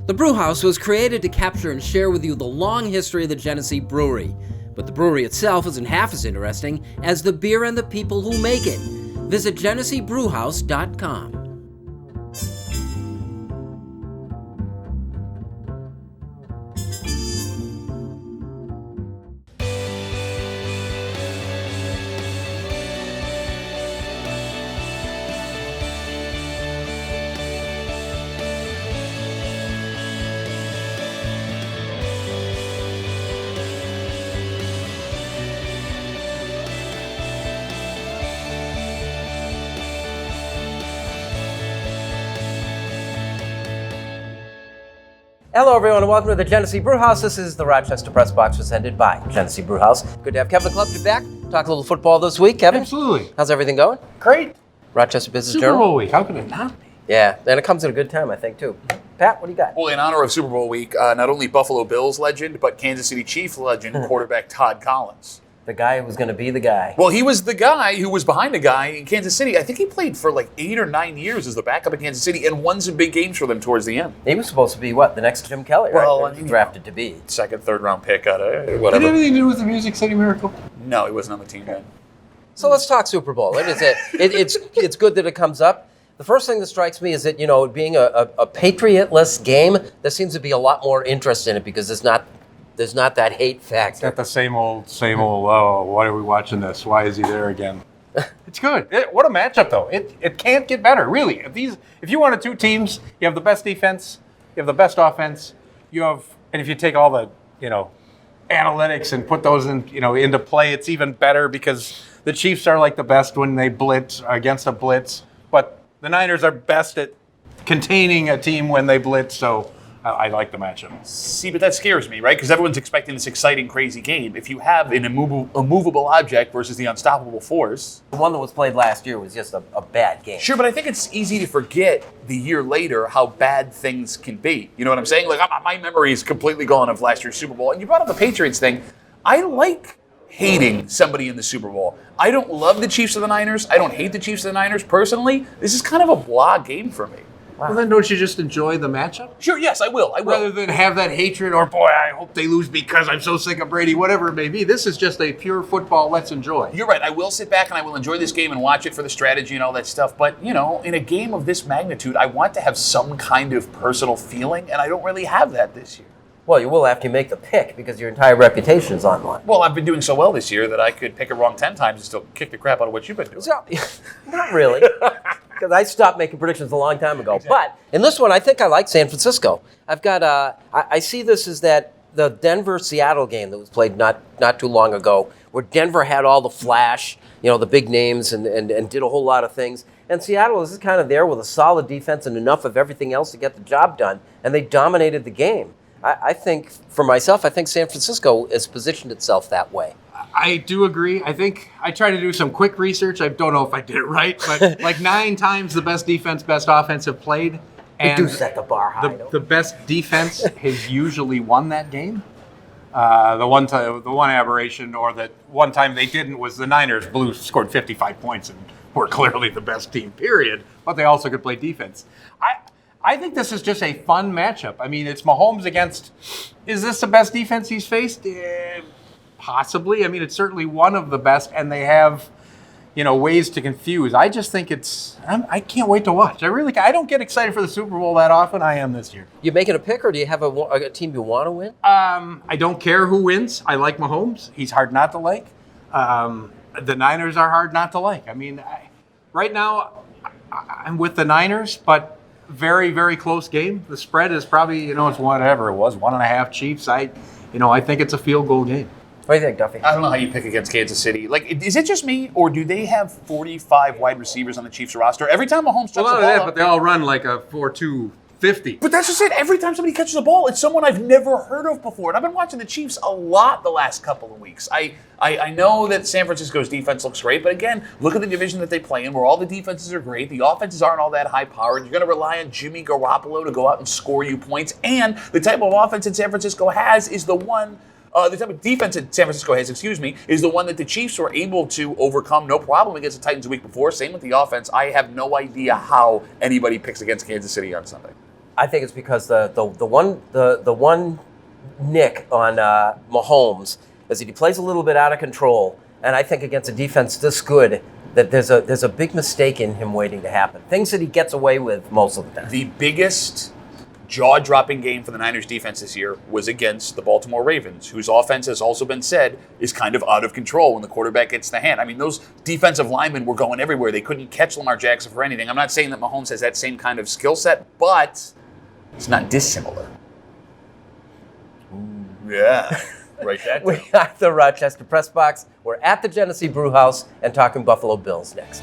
The Brew House was created to capture and share with you the long history of the Genesee Brewery, but the brewery itself isn't half as interesting as the beer and the people who make it. Visit GeneseeBrewHouse.com. Hello, everyone, and welcome to the Genesee Brew House. This is the Rochester Press Box presented by Genesee Brew House. Good to have Kevin Oklobzija back. Talk a little football this week, Kevin. Absolutely. How's everything going? Great. Rochester Business Super Journal. Bowl week. How could it not be? Yeah, and it comes at a good time, I think, too. Pat, what do you got? Well, in honor of Super Bowl week, not only Buffalo Bills legend, but Kansas City Chiefs legend, quarterback Todd Collins. The guy who was going to be the guy. Well, he was the guy who was behind the guy in Kansas City. I think he played for like 8 or 9 years as the backup in Kansas City and won some big games for them towards the end. He was supposed to be, what, the next Jim Kelly, Well, right? Drafted to be. Second, third round pick out of Did it whatever. have anything to do with the Music City Miracle? No, he wasn't on the team then. So let's talk Super Bowl. It's good that it comes up. The first thing that strikes me is that, you know, being a patriotless game, there seems to be a lot more interest in it because there's not that hate factor. Got the same old, oh, why are we watching this? Why is he there again? It's good. What a matchup, though. It can't get better, really. If you wanted two teams, you have the best defense, you have the best offense, and if you take all the, analytics and put those into play, it's even better because the Chiefs are like the best when they blitz against a blitz, but the Niners are best at containing a team when they blitz, so I like the matchup. See, but that scares me, right? Because everyone's expecting this exciting, crazy game. If you have an immovable object versus the unstoppable force. The one that was played last year was just a bad game. Sure, but I think it's easy to forget the year later how bad things can be. You know what I'm saying? Like, my memory is completely gone of last year's Super Bowl. And you brought up the Patriots thing. I like hating somebody in the Super Bowl. I don't love the Chiefs or the Niners. I don't hate the Chiefs or the Niners personally. This is kind of a blah game for me. Wow. Well, then don't you just enjoy the matchup? Sure, yes, I will. Rather than have that hatred or, boy, I hope they lose because I'm so sick of Brady, whatever it may be. This is just a pure football, let's enjoy. You're right. I will sit back and I will enjoy this game and watch it for the strategy and all that stuff. But, in a game of this magnitude, I want to have some kind of personal feeling, and I don't really have that this year. Well, you will after you make the pick because your entire reputation is on one. Well, I've been doing so well this year that I could pick it wrong 10 times and still kick the crap out of what you've been doing. So, not really, because I stopped making predictions a long time ago. Exactly. But in this one, I think I like San Francisco. I've got I see this as that the Denver-Seattle game that was played not too long ago, where Denver had all the flash, the big names and did a whole lot of things. And Seattle is kind of there with a solid defense and enough of everything else to get the job done, and they dominated the game. I think, for myself, San Francisco has positioned itself that way. I do agree. I think I tried to do some quick research. I don't know if I did it right, but like 9 times the best defense, best offense have played. They do set the bar high. The best defense has usually won that game. The one aberration, or the one time they didn't, was the Niners. Blues scored 55 points and were clearly the best team, period. But they also could play defense. I think this is just a fun matchup. I mean, it's Mahomes against. Is this the best defense he's faced? Possibly. I mean, it's certainly one of the best, and they have, ways to confuse. I just think I can't wait to watch. I don't get excited for the Super Bowl that often. I am this year. You making a pick, or do you have a team you want to win? I don't care who wins. I like Mahomes. He's hard not to like. The Niners are hard not to like. I mean, right now, I'm with the Niners, but very, very close game. The spread is probably, it's whatever it was, 1.5 Chiefs. I think it's a field goal game. What do you think, Duffy? I don't know how you pick against Kansas City. Like, is it just me, or do they have 45 wide receivers on the Chiefs roster? Every time Mahomes touches the ball, but they all run like a 4-2-50. But that's just it. Every time somebody catches the ball, it's someone I've never heard of before. And I've been watching the Chiefs a lot the last couple of weeks. I know that San Francisco's defense looks great, but again, look at the division that they play in, where all the defenses are great. The offenses aren't all that high-powered. You're going to rely on Jimmy Garoppolo to go out and score you points. And the type of offense that San Francisco has is the one. The type of defense that San Francisco has, is the one that the Chiefs were able to overcome no problem against the Titans the week before. Same with the offense. I have no idea how anybody picks against Kansas City on Sunday. I think it's because the one nick on Mahomes is that he plays a little bit out of control, and I think against a defense this good, that there's a big mistake in him waiting to happen. Things that he gets away with most of the time. The biggest jaw-dropping game for the Niners defense this year was against the Baltimore Ravens, whose offense has also been said is kind of out of control when the quarterback gets the hand. I mean, those defensive linemen were going everywhere. They couldn't catch Lamar Jackson for anything. I'm not saying that Mahomes has that same kind of skill set, but it's not dissimilar. Yeah. Right that We got the Rochester Press Box. We're at the Genesee Brew House and talking Buffalo Bills next.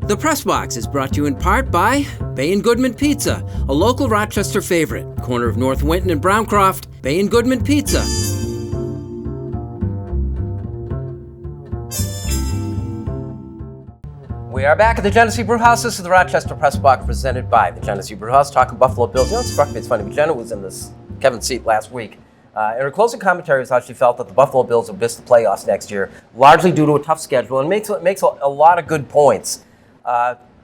The Press Box is brought to you in part by Bay & Goodman Pizza, a local Rochester favorite. Corner of North Winton and Browncroft, Bay & Goodman Pizza. We are back at the Genesee Brew House. This is the Rochester Press Box presented by the Genesee Brew House, talking Buffalo Bills. You know, it struck me, it's funny, Jenna was in this Kevin's seat last week. In her closing commentary was how she felt that the Buffalo Bills will miss the playoffs next year, largely due to a tough schedule, and makes a lot of good points.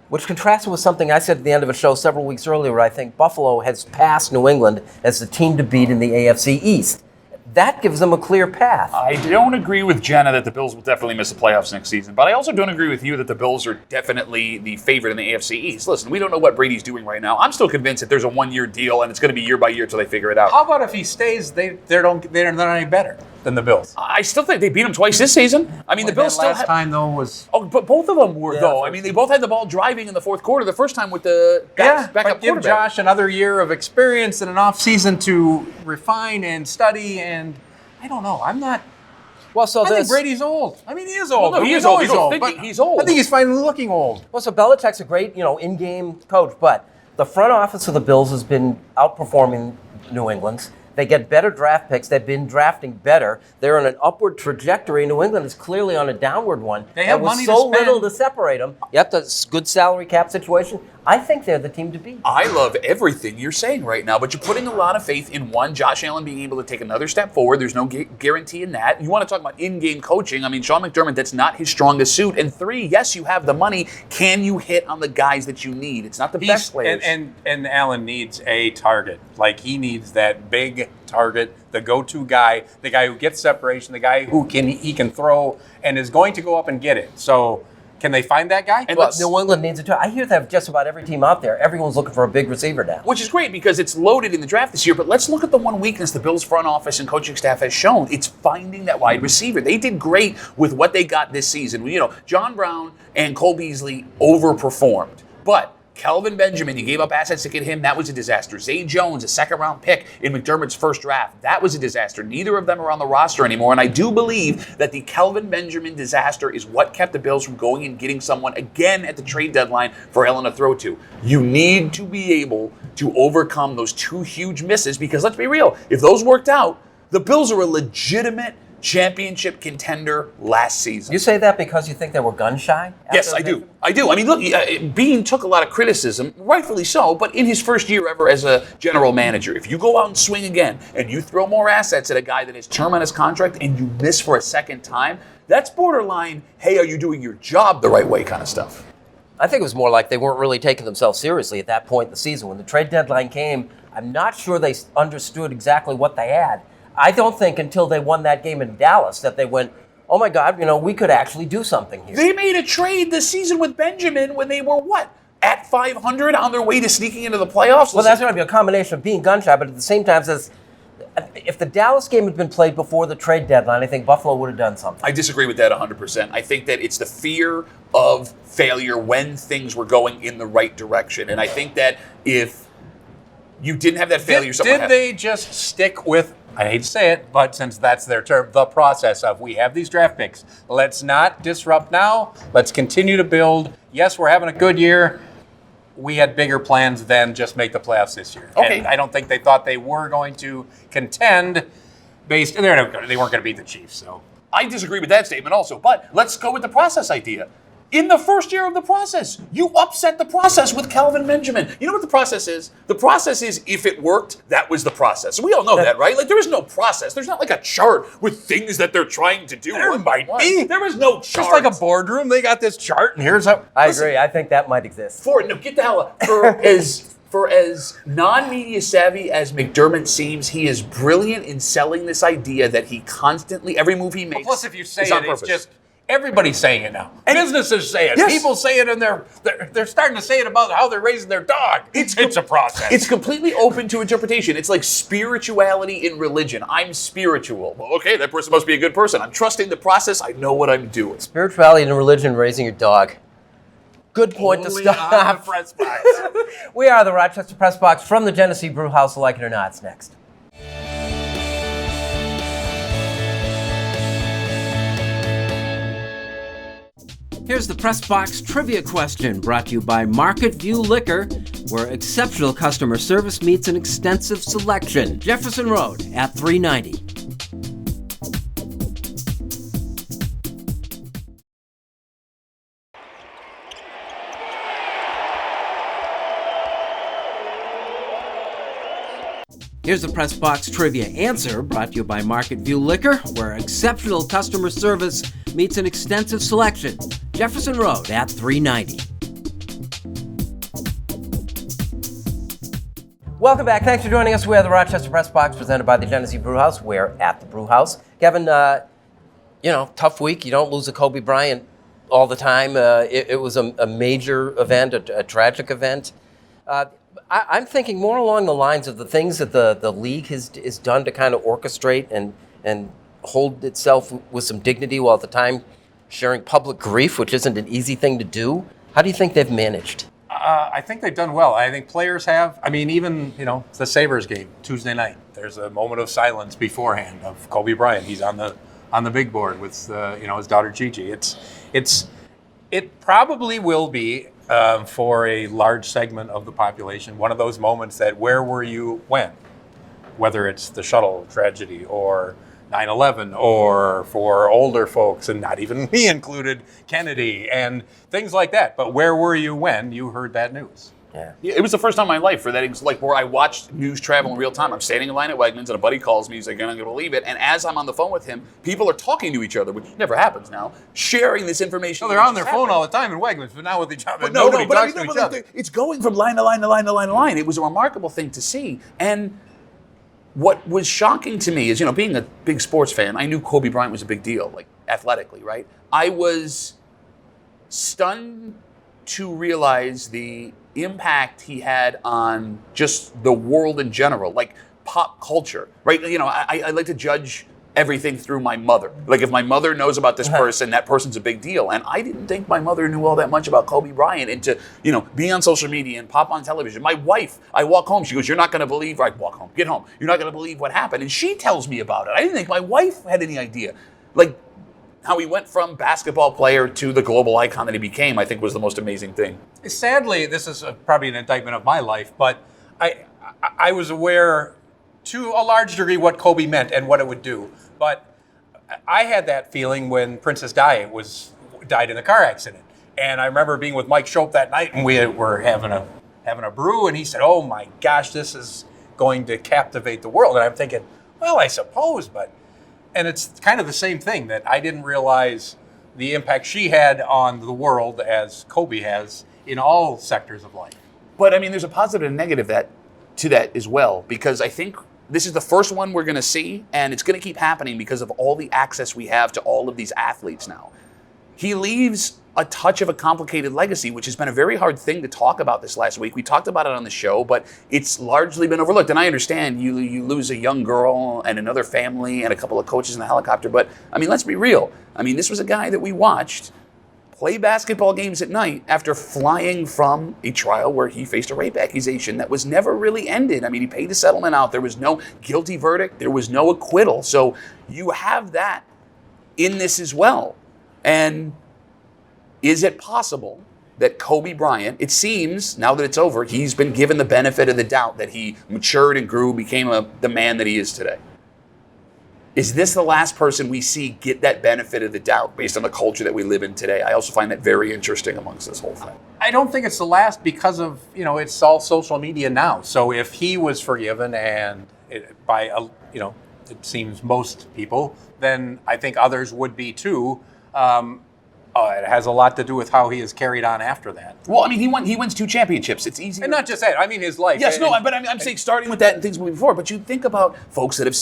Which contrasted with something I said at the end of a show several weeks earlier, where I think Buffalo has passed New England as the team to beat in the AFC East. That gives them a clear path. I don't agree with Jenna that the Bills will definitely miss the playoffs next season, but I also don't agree with you that the Bills are definitely the favorite in the AFC East. Listen, we don't know what Brady's doing right now. I'm still convinced that there's a one-year deal, and it's going to be year by year until they figure it out. How about if he stays, they're not any better than the Bills? I still think they beat them twice this season. I mean, the Bills still last time, though, was... Oh, but both of them were, though. I mean, they both had the ball driving in the fourth quarter the first time with the backup but give quarterback. Josh another year of experience and an off season to refine and study, and I don't know. I'm not... Well, so I think Brady's old. I mean, he is old. Well, no, he We is know old. He's You don't old. think But he's old. I think he's finally looking old. Well, so Belichick's a great, in-game coach, but the front office of the Bills has been outperforming New England's. They get better draft picks. They've been drafting better. They're on an upward trajectory. New England is clearly on a downward one. They have There was money so to spend. little to separate them. Yep, the good salary cap situation. I think they're the team to beat. I love everything you're saying right now, but you're putting a lot of faith in, one, Josh Allen being able to take another step forward. There's no guarantee in that. You want to talk about in-game coaching. I mean, Sean McDermott, that's not his strongest suit. And three, yes, you have the money. Can you hit on the guys that you need? It's not the best players. And Allen needs a target. Like, he needs that big target, the go-to guy, the guy who gets separation, the guy who he can throw and is going to go up and get it. So can they find that guy? And Well, New England needs it too. I hear that just about every team out there. Everyone's looking for a big receiver now. Which is great because it's loaded in the draft this year, but let's look at the one weakness the Bills front office and coaching staff has shown. It's finding that wide receiver. They did great with what they got this season. John Brown and Cole Beasley overperformed, but Kelvin Benjamin, you gave up assets to get him. That was a disaster. Zay Jones, a second-round pick in McDermott's first draft. That was a disaster. Neither of them are on the roster anymore, and I do believe that the Kelvin Benjamin disaster is what kept the Bills from going and getting someone again at the trade deadline for Allen to throw to. You need to be able to overcome those two huge misses because, let's be real, if those worked out, the Bills are a legitimate championship contender last season. You say that because you think they were gun shy? Yes, I do. I mean, look, Bean took a lot of criticism, rightfully so, but in his first year ever as a general manager, if you go out and swing again and you throw more assets at a guy that has term on his contract and you miss for a second time, that's borderline, hey, are you doing your job the right way kind of stuff. I think it was more like they weren't really taking themselves seriously at that point in the season. When the trade deadline came, I'm not sure they understood exactly what they had. I don't think until they won that game in Dallas that they went, oh my God, we could actually do something here. They made a trade this season with Benjamin when they were, at 500 on their way to sneaking into the playoffs? Well, that's going to be a combination of being gun shy, but at the same time, if the Dallas game had been played before the trade deadline, I think Buffalo would have done something. I disagree with that 100%. I think that it's the fear of failure when things were going in the right direction. And I think that if you didn't have that failure, Did they just stick with, I hate to say it, but since that's their term, the process of we have these draft picks. Let's not disrupt now. Let's continue to build. Yes, we're having a good year. We had bigger plans than just make the playoffs this year. Okay. And I don't think they thought they were going to contend they weren't going to beat the Chiefs. So I disagree with that statement also, but let's go with the process idea. in the first year of the process. You upset the process with Calvin Benjamin. You know what the process is? The process is, if it worked, that was the process. We all know that, right? Like, there is no process. There's not like a chart with things that they're trying to do. There might be. There is no chart. Just like a boardroom, they got this chart, and here's how. I agree. I think that might exist. Get the hell out. For as non-media savvy as McDermott seems, he is brilliant in selling this idea that he constantly, every move he makes, Plus, if you say is on it, it's purpose. just everybody's saying it now. Businesses say it. Yes. People say it, and they're starting to say it about how they're raising their dog. It's a process. It's completely open to interpretation. It's like spirituality in religion. I'm spiritual. Well, okay, that person must be a good person. I'm trusting the process. I know what I'm doing. Spirituality and religion, raising your dog. Good point to Only on the stop. press box. We are the Rochester Press Box from the Genesee Brew House. Like it or not, it's next. Here's the Press Box trivia question, brought to you by Market View Liquor, where exceptional customer service meets an extensive selection. Jefferson Road at 390. Here's the Press Box trivia answer, brought to you by Market View Liquor, where exceptional customer service meets an extensive selection. Jefferson Road at 390. Welcome back. Thanks for joining us. We are the Rochester Press Box, presented by the Genesee Brew House. We're at the Brew House. Kevin, tough week. You don't lose a Kobe Bryant all the time. It was a major event, a tragic event. I'm thinking more along the lines of the things that the league has done to kind of orchestrate and hold itself with some dignity, while at the time sharing public grief, which isn't an easy thing to do. How do you think they've managed? I think they've done well. I think players have. I mean, even, the Sabres game Tuesday night, there's a moment of silence beforehand of Kobe Bryant. He's on the big board with his daughter Gigi. It probably will be for a large segment of the population one of those moments that, where were you when? Whether it's the shuttle tragedy or 9/11, or for older folks, and not even me included, Kennedy and things like that. But where were you when you heard that news? Yeah, it was the first time in my life for that. It's like where I watched news travel in real time. I'm standing in line at Wegmans, and a buddy calls me. He's like, "You're not going to believe it." And as I'm on the phone with him, people are talking to each other, which never happens now, sharing this information. So they're on their phone all the time in Wegmans, but not with each other. But Nobody talks to each other. It's going from line to line to line to line to line. It was a remarkable thing to see. And what was shocking to me is, being a big sports fan, I knew Kobe Bryant was a big deal, like athletically, right? I was stunned to realize the impact he had on just the world in general, like pop culture, right? I like to judge everything through my mother. Like, if my mother knows about this person, that person's a big deal. And I didn't think my mother knew all that much about Kobe Bryant, and to, be on social media and pop on television. My wife, I walk home, she goes, "You're not going to believe," I walk home, get home, "You're not going to believe what happened." And she tells me about it. I didn't think my wife had any idea. Like, how he went from basketball player to the global icon that he became, I think, was the most amazing thing. Sadly, this is probably an indictment of my life, but I was aware to a large degree what Kobe meant and what it would do. But I had that feeling when Princess Di died in a car accident. And I remember being with Mike Shope that night, and we were having a brew, and he said, "Oh my gosh, this is going to captivate the world." And I'm thinking, well, I suppose, and it's kind of the same thing, that I didn't realize the impact she had on the world as Kobe has in all sectors of life. But I mean, there's a positive and negative to that as well, because I think this is the first one we're going to see, and it's going to keep happening because of all the access we have to all of these athletes now. He leaves a touch of a complicated legacy, which has been a very hard thing to talk about this last week. We talked about it on the show, but it's largely been overlooked. And I understand you lose a young girl and another family and a couple of coaches in the helicopter, but I mean, let's be real. I mean, this was a guy that we watched play basketball games at night after flying from a trial where he faced a rape accusation that was never really ended. I mean, he paid the settlement out. There was no guilty verdict. There was no acquittal. So you have that in this as well. And is it possible that Kobe Bryant, it seems, now that it's over, he's been given the benefit of the doubt that he matured and grew, became the man that he is today? Is this the last person we see get that benefit of the doubt based on the culture that we live in today? I also find that very interesting amongst this whole thing. I don't think it's the last because of, it's all social media now. So if he was forgiven and it seems most people, then I think others would be too. It has a lot to do with how he is carried on after that. Well, I mean, he wins 2 championships. It's easy. And not just that. I mean, his life. Yes, but I'm saying starting with that and things moving forward. But you think about folks that have,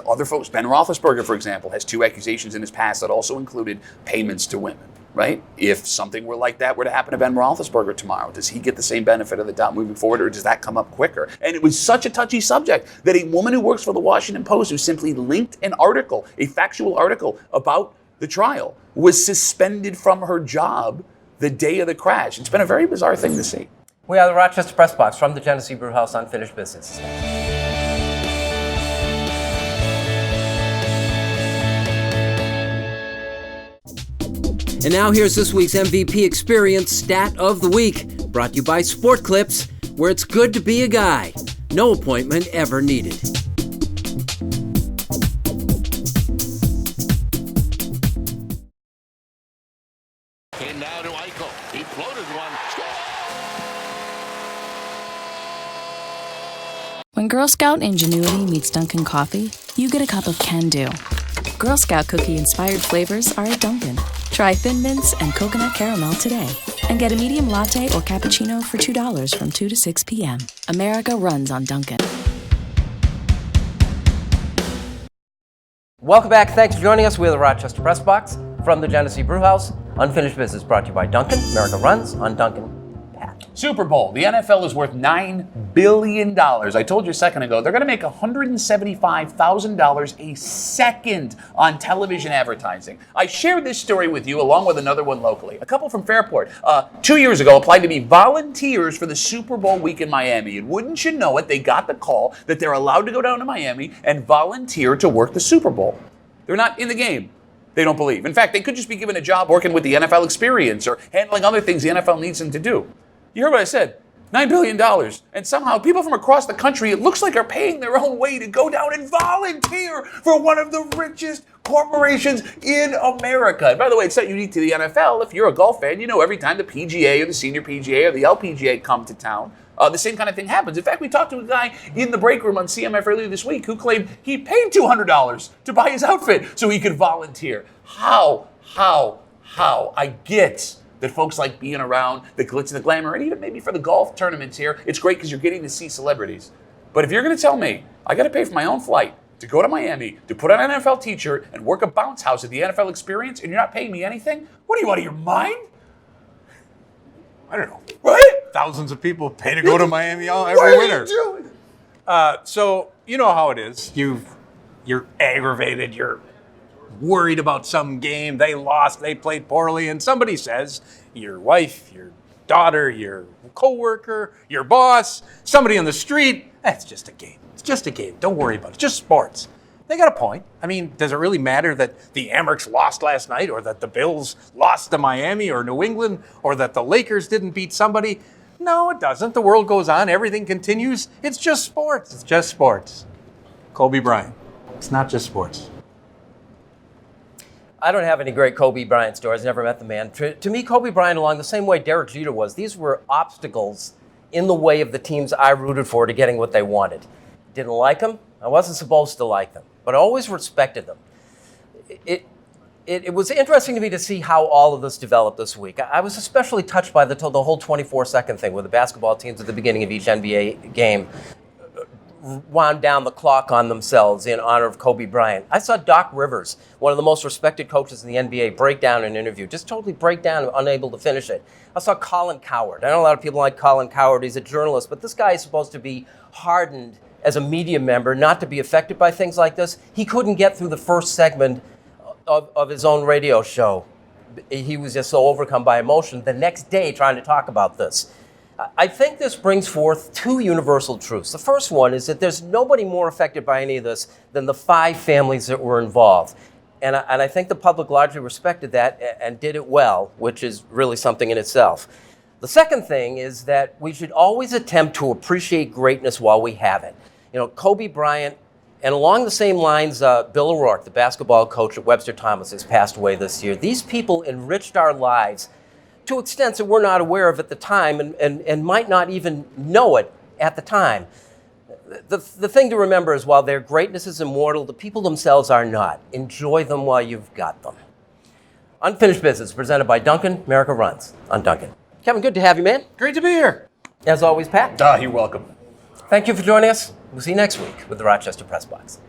other folks, Ben Roethlisberger, for example, has 2 accusations in his past that also included payments to women, right? If something were like that were to happen to Ben Roethlisberger tomorrow, does he get the same benefit of the doubt moving forward, or does that come up quicker? And it was such a touchy subject that a woman who works for the Washington Post, who simply linked an article, a factual article about the trial, was suspended from her job the day of the crash. It's been a very bizarre thing to see. We are the Rochester Press Box from the Genesee Brew House, Unfinished Business. And now here's this week's MVP Experience Stat of the Week, brought to you by Sport Clips, where it's good to be a guy. No appointment ever needed. And now to Eichel. He floated one. When Girl Scout ingenuity meets Dunkin' Coffee, you get a cup of can-do. Girl Scout cookie-inspired flavors are at Dunkin'. Try Thin Mints and Coconut Caramel today. And get a medium latte or cappuccino for $2 from 2 to 6 p.m. America runs on Dunkin'. Welcome back. Thanks for joining us. We're the Rochester Press Box from the Genesee Brew House. Unfinished Business brought to you by Dunkin'. America runs on Dunkin'. Pat. Super Bowl. The NFL is worth $9 billion. I told you a second ago, they're going to make $175,000 a second on television advertising. I shared this story with you along with another one locally. A couple from Fairport 2 years ago applied to be volunteers for the Super Bowl week in Miami. And wouldn't you know it, they got the call that they're allowed to go down to Miami and volunteer to work the Super Bowl. They're not in the game. They don't believe. In fact, they could just be given a job working with the NFL experience or handling other things the NFL needs them to do. You heard what I said. $9 billion. And somehow people from across the country, it looks like, are paying their own way to go down and volunteer for one of the richest corporations in America. And by the way, it's not unique to the NFL. If you're a golf fan, you know every time the PGA or the Senior PGA or the LPGA come to town, the same kind of thing happens. In fact, we talked to a guy in the break room on CMF earlier this week who claimed he paid $200 to buy his outfit so he could volunteer. How? I get that folks like being around the glitz and the glamour, and even maybe for the golf tournaments here, it's great because you're getting to see celebrities. But if you're going to tell me I got to pay for my own flight to go to Miami, to put on an NFL t-shirt and work a bounce house at the NFL experience, and you're not paying me anything, what are you, out of your mind? I don't know. Right? Thousands of people pay to go to Miami every winter. What are you doing? So you know how it is. You're aggravated. You're worried about some game. They lost. They played poorly. And somebody says, your wife, your daughter, your coworker, your boss, somebody on the street, that's just a game. It's just a game. Don't worry about it. It's just sports. They got a point. I mean, does it really matter that the Amerks lost last night, or that the Bills lost to Miami or New England, or that the Lakers didn't beat somebody? No, it doesn't. The world goes on. Everything continues. It's just sports. It's just sports. Kobe Bryant. It's not just sports. I don't have any great Kobe Bryant stories. Never met the man. To me, Kobe Bryant, along the same way Derek Jeter was, these were obstacles in the way of the teams I rooted for to getting what they wanted. Didn't like them. I wasn't supposed to like them, but I always respected them. It was interesting to me to see how all of this developed this week. I was especially touched by the whole 24-second thing, where the basketball teams at the beginning of each NBA game wound down the clock on themselves in honor of Kobe Bryant. I saw Doc Rivers, one of the most respected coaches in the NBA, break down an interview, just totally break down, unable to finish it. I saw Colin Cowherd. I know a lot of people like Colin Cowherd. He's a journalist, but this guy is supposed to be hardened as a media member, not to be affected by things like this. He couldn't get through the first segment of his own radio show. He was just so overcome by emotion the next day trying to talk about this. I think this brings forth two universal truths. The first one is that there's nobody more affected by any of this than the 5 families that were involved. And I think the public largely respected that and did it well, which is really something in itself. The second thing is that we should always attempt to appreciate greatness while we have it. You know, Kobe Bryant And along the same lines, Bill O'Rourke, the basketball coach at Webster Thomas, has passed away this year. These people enriched our lives to extents that we're not aware of at the time and might not even know it at the time. The thing to remember is while their greatness is immortal, the people themselves are not. Enjoy them while you've got them. Unfinished Business, presented by Duncan. America runs on Duncan. Kevin, good to have you, man. Great to be here. As always, Pat. You're welcome. Thank you for joining us. We'll see you next week with the Rochester Press Box.